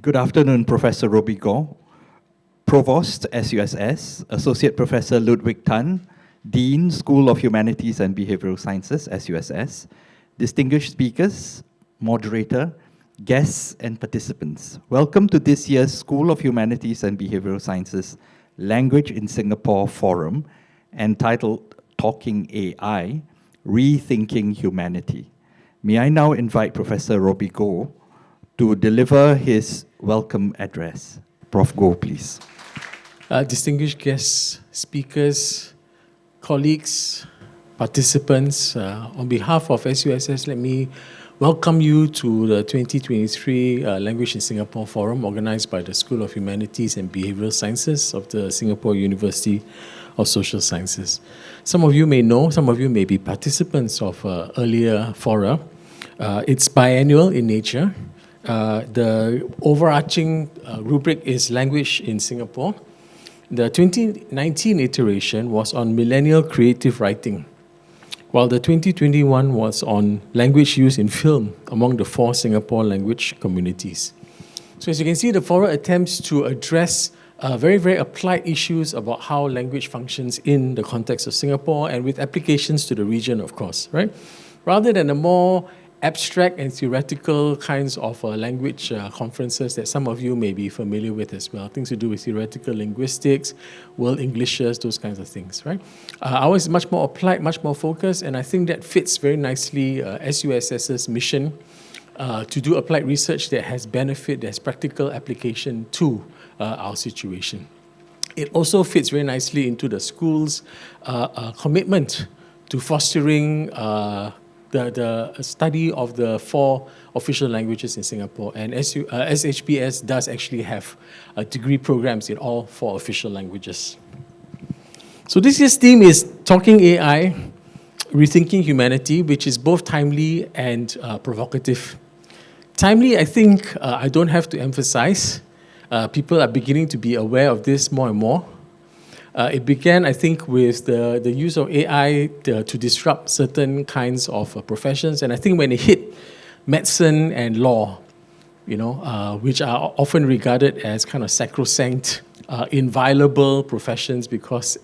Good afternoon, Professor Robigo, Provost, SUSS, Associate Professor Ludwig Tan, Dean, School of Humanities and Behavioural Sciences, SUSS, distinguished speakers, moderator, guests, and participants. Welcome to this year's School of Humanities and Behavioural Sciences Language in Singapore Forum, entitled Talking AI, Rethinking Humanity. May I now invite Professor Robbie Goh to deliver his welcome address. Prof. Goh, please. Distinguished guests, speakers, colleagues, participants, on behalf of SUSS, let me welcome you to the 2023 Language in Singapore Forum, organized by the School of Humanities and Behavioural Sciences of the Singapore University of Social Sciences. Some of you may know, some of you may be participants of earlier fora. It's biannual in nature. The overarching rubric is Language in Singapore. The 2019 iteration was on millennial creative writing, while the 2021 was on language use in film among the 4 Singapore language communities. So as you can see, the forum attempts to address very, very applied issues about how language functions in the context of Singapore and with applications to the region, of course, right? Rather than the more abstract and theoretical kinds of language conferences that some of you may be familiar with as well, things to do with theoretical linguistics, world Englishes, those kinds of things, right? Ours is much more applied, much more focused, and I think that fits very nicely SUSS's mission to do applied research that has benefit, that has practical application to our situation. It also fits very nicely into the school's commitment to fostering the study of the 4 official languages in Singapore, and SHBS does actually have degree programs in all 4 official languages. So this year's theme is Talking AI, Rethinking Humanity, which is both timely and provocative. Timely, I think I don't have to emphasize. People are beginning to be aware of this more and more. It began, I think, with the use of AI to disrupt certain kinds of professions. And I think when it hit medicine and law, which are often regarded as kind of sacrosanct, inviolable professions, because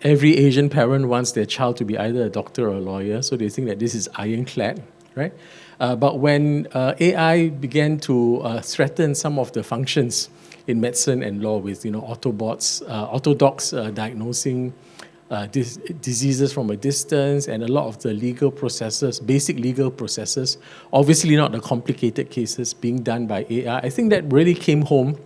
every Asian parent wants their child to be either a doctor or a lawyer, so they think that this is ironclad, right? But when AI began to threaten some of the functions in medicine and law with orthodox diagnosing diseases from a distance, and a lot of the legal processes, basic legal processes, obviously not the complicated cases, being done by AI. I think that really came home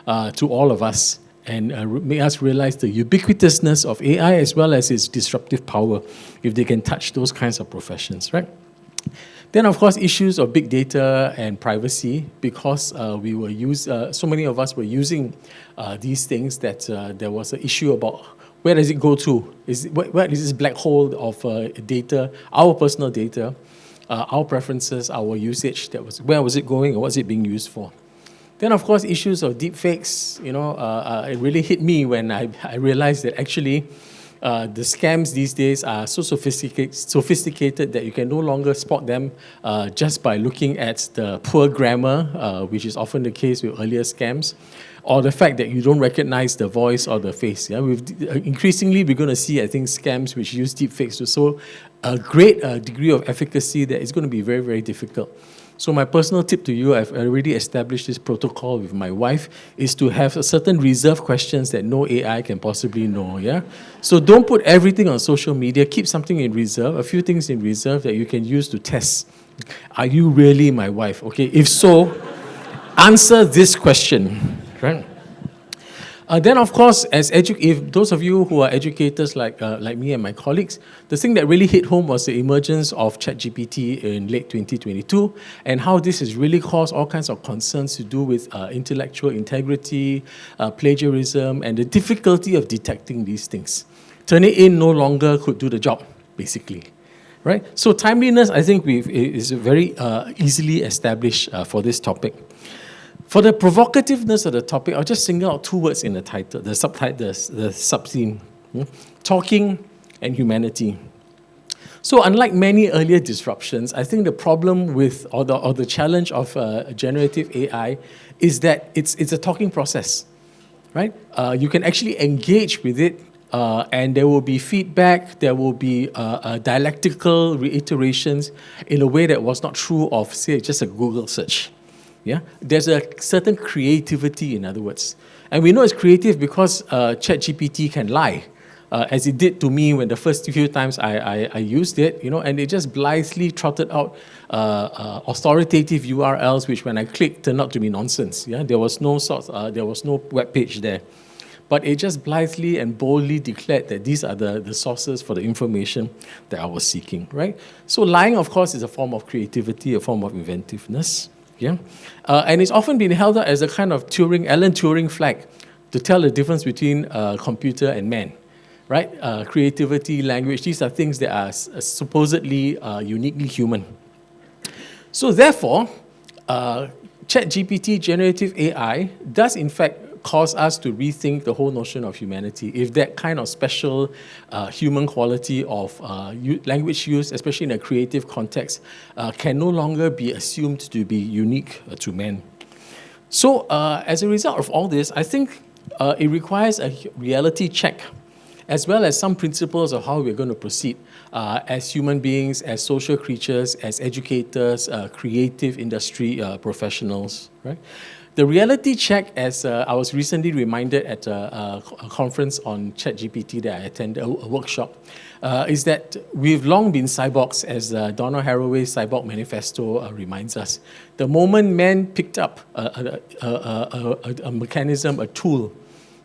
to all of us and made us realize the ubiquitousness of AI as well as its disruptive power if they can touch those kinds of professions, right? Then, of course, issues of big data and privacy, because so many of us were using these things that there was an issue about where does it go to? Where is this black hole of data, our personal data, our preferences, our usage? Where was it going, or what was it being used for? Then, of course, issues of deepfakes. It really hit me when I realized that actually the scams these days are so sophisticated that you can no longer spot them just by looking at the poor grammar, which is often the case with earlier scams, or the fact that you don't recognize the voice or the face. Yeah? Increasingly, we're going to see, I think, scams which use deepfakes to show a great degree of efficacy that is going to be very, very difficult. So my personal tip to you, I've already established this protocol with my wife, is to have certain reserved questions that no AI can possibly know, yeah? So don't put everything on social media, keep something in reserve, a few things in reserve that you can use to test. Are you really my wife? Okay, if so, answer this question, right? Then, of course, if those of you who are educators like me and my colleagues, the thing that really hit home was the emergence of ChatGPT in late 2022, and how this has really caused all kinds of concerns to do with intellectual integrity, plagiarism, and the difficulty of detecting these things. Turnitin no longer could do the job, basically. Right? So timeliness, I think, is very easily established for this topic. For the provocativeness of the topic, I'll just single out 2 words in the title, the subtitle, the sub-theme: talking and humanity. So unlike many earlier disruptions, I think the problem with, or the challenge of generative AI is that it's a talking process, right? You can actually engage with it, and there will be feedback, there will be dialectical reiterations in a way that was not true of, say, just a Google search. Yeah, there's a certain creativity, in other words. And we know it's creative because ChatGPT can lie. As it did to me when the first few times I used it, and it just blithely trotted out authoritative URLs, which when I clicked turned out to be nonsense. Yeah, there was no web page there, but it just blithely and boldly declared that these are the sources for the information that I was seeking. Right. So lying, of course, is a form of creativity, a form of inventiveness. Yeah, and it's often been held out as a kind of Alan Turing flag to tell the difference between computer and man. Right? Creativity, language, these are things that are supposedly uniquely human. So therefore, ChatGPT, generative AI, does in fact cause us to rethink the whole notion of humanity. If that kind of special human quality of language use, especially in a creative context, can no longer be assumed to be unique to man. So as a result of all this, I think it requires a reality check, as well as some principles of how we're going to proceed as human beings, as social creatures, as educators, creative industry professionals. Right? The reality check, as I was recently reminded at a conference on ChatGPT that I attended, a workshop, is that we've long been cyborgs, as Donna Haraway's Cyborg Manifesto reminds us. The moment man picked up a mechanism, a tool,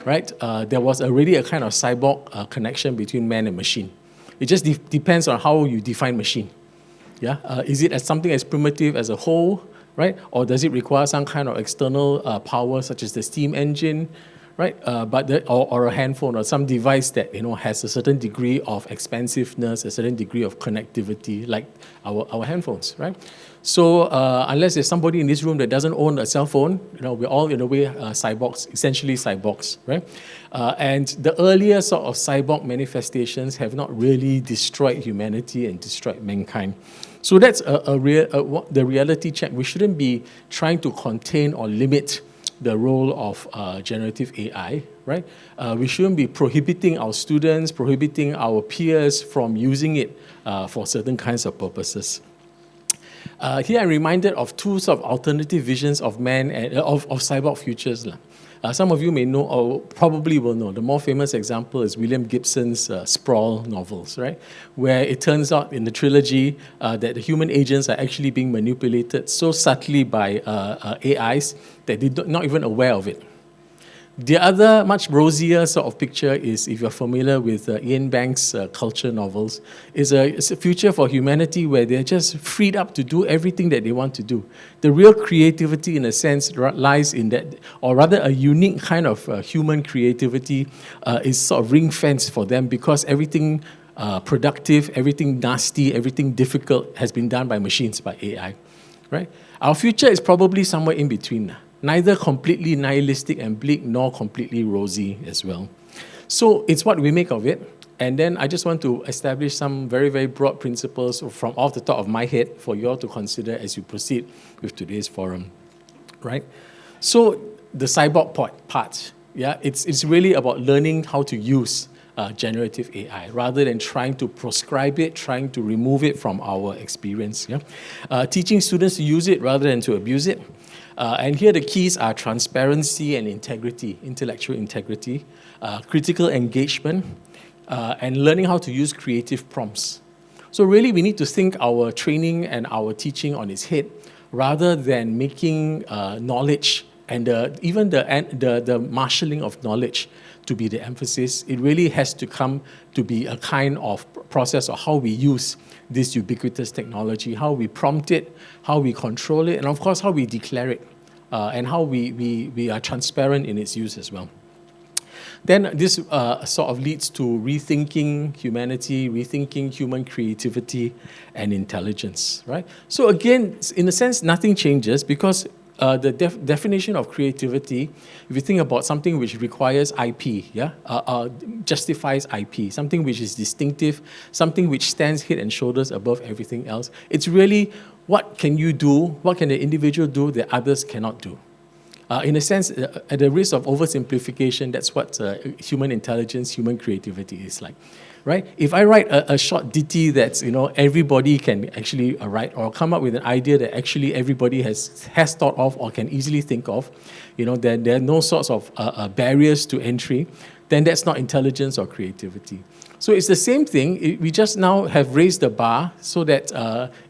right? There was already a kind of cyborg connection between man and machine. It just depends on how you define machine. Yeah, is it as something as primitive as a whole, right? Or does it require some kind of external power, such as the steam engine, right? Or a handphone or some device that has a certain degree of expansiveness, a certain degree of connectivity, like our handphones, right? So unless there's somebody in this room that doesn't own a cell phone, we're all in a way cyborgs, essentially cyborgs, right? And the earlier sort of cyborg manifestations have not really destroyed humanity and destroyed mankind. So that's the reality check. We shouldn't be trying to contain or limit the role of generative AI, right? We shouldn't be prohibiting our students, prohibiting our peers from using it for certain kinds of purposes. Here I'm reminded of two sort of alternative visions of man and of cyborg futures. Some of you may know, or probably will know, the more famous example is William Gibson's Sprawl novels, right? Where it turns out in the trilogy that the human agents are actually being manipulated so subtly by AIs that they're not even aware of it. The other much rosier sort of picture is, if you're familiar with Ian Banks' culture novels, is a future for humanity where they're just freed up to do everything that they want to do. The real creativity, in a sense, lies in that, or rather a unique kind of human creativity is sort of ring-fenced for them, because everything productive, everything nasty, everything difficult has been done by machines, by AI. Right? Our future is probably somewhere in between. Neither completely nihilistic and bleak, nor completely rosy as well. So it's what we make of it. And then I just want to establish some very, very broad principles from off the top of my head for you all to consider as you proceed with today's forum. Right? So the cyborg part, yeah, it's really about learning how to use generative AI, rather than trying to prescribe it, trying to remove it from our experience. Yeah? Teaching students to use it rather than to abuse it. And here the keys are transparency and integrity, intellectual integrity, critical engagement, and learning how to use creative prompts. So really we need to think our training and our teaching on its head, rather than making knowledge and even the marshalling of knowledge to be the emphasis. It really has to come to be a kind of process of how we use this ubiquitous technology, how we prompt it, how we control it, and of course how we declare it, and how we are transparent in its use as well. Then this sort of leads to rethinking humanity, rethinking human creativity and intelligence, right? So again, in a sense, nothing changes, because the definition of creativity, if you think about something which requires IP, justifies IP, something which is distinctive, something which stands head and shoulders above everything else, it's really what can you do, what can the individual do that others cannot do? In a sense, at the risk of oversimplification, that's what human intelligence, human creativity is like, right? If I write a short ditty that everybody can actually write, or come up with an idea that actually everybody has thought of or can easily think of, there are no sorts of barriers to entry, then that's not intelligence or creativity. So it's the same thing. We just now have raised the bar so that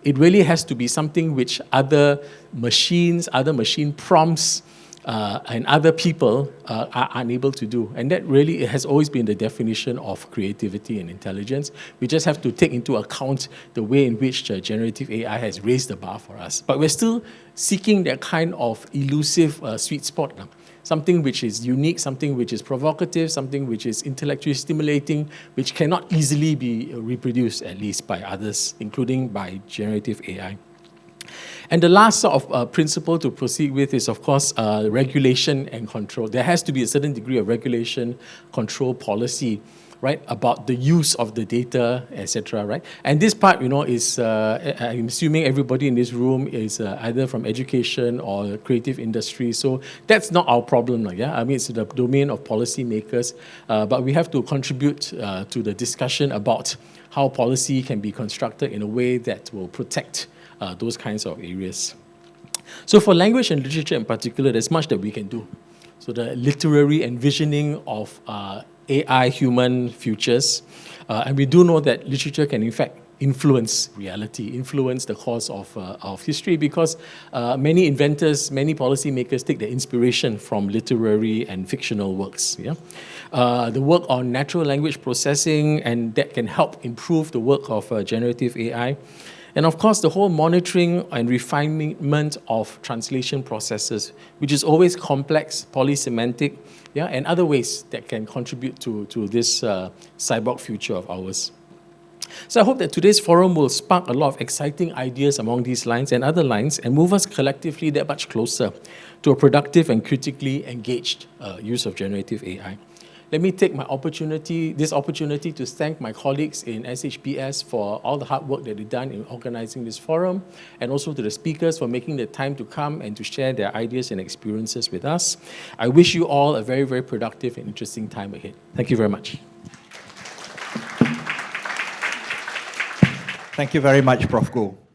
it really has to be something which other machines, other machine prompts, and other people are unable to do. And that really has always been the definition of creativity and intelligence. We just have to take into account the way in which generative AI has raised the bar for us. But we're still seeking that kind of elusive sweet spot now. Something which is unique, something which is provocative, something which is intellectually stimulating, which cannot easily be reproduced, at least by others, including by generative AI. And the last sort of principle to proceed with is, of course, regulation and control. There has to be a certain degree of regulation, control, policy, right, about the use of the data, etc., right? And this part, is, I'm assuming everybody in this room is either from education or creative industry, so that's not our problem, yeah? I mean, it's the domain of policymakers, but we have to contribute to the discussion about how policy can be constructed in a way that will protect those kinds of areas. So for language and literature in particular, there's much that we can do. So the literary envisioning of AI-human futures, and we do know that literature can in fact influence reality, influence the course of history, because many inventors, many policymakers take their inspiration from literary and fictional works. Yeah? The work on natural language processing, and that can help improve the work of generative AI. And of course, the whole monitoring and refinement of translation processes, which is always complex, polysemantic, and other ways that can contribute to this cyborg future of ours. So I hope that today's forum will spark a lot of exciting ideas along these lines and other lines, and move us collectively that much closer to a productive and critically engaged use of generative AI. Let me take this opportunity to thank my colleagues in SHBS for all the hard work that they've done in organizing this forum, and also to the speakers for making the time to come and to share their ideas and experiences with us. I wish you all a very, very productive and interesting time ahead. Thank you very much. Thank you very much, Prof. Goh.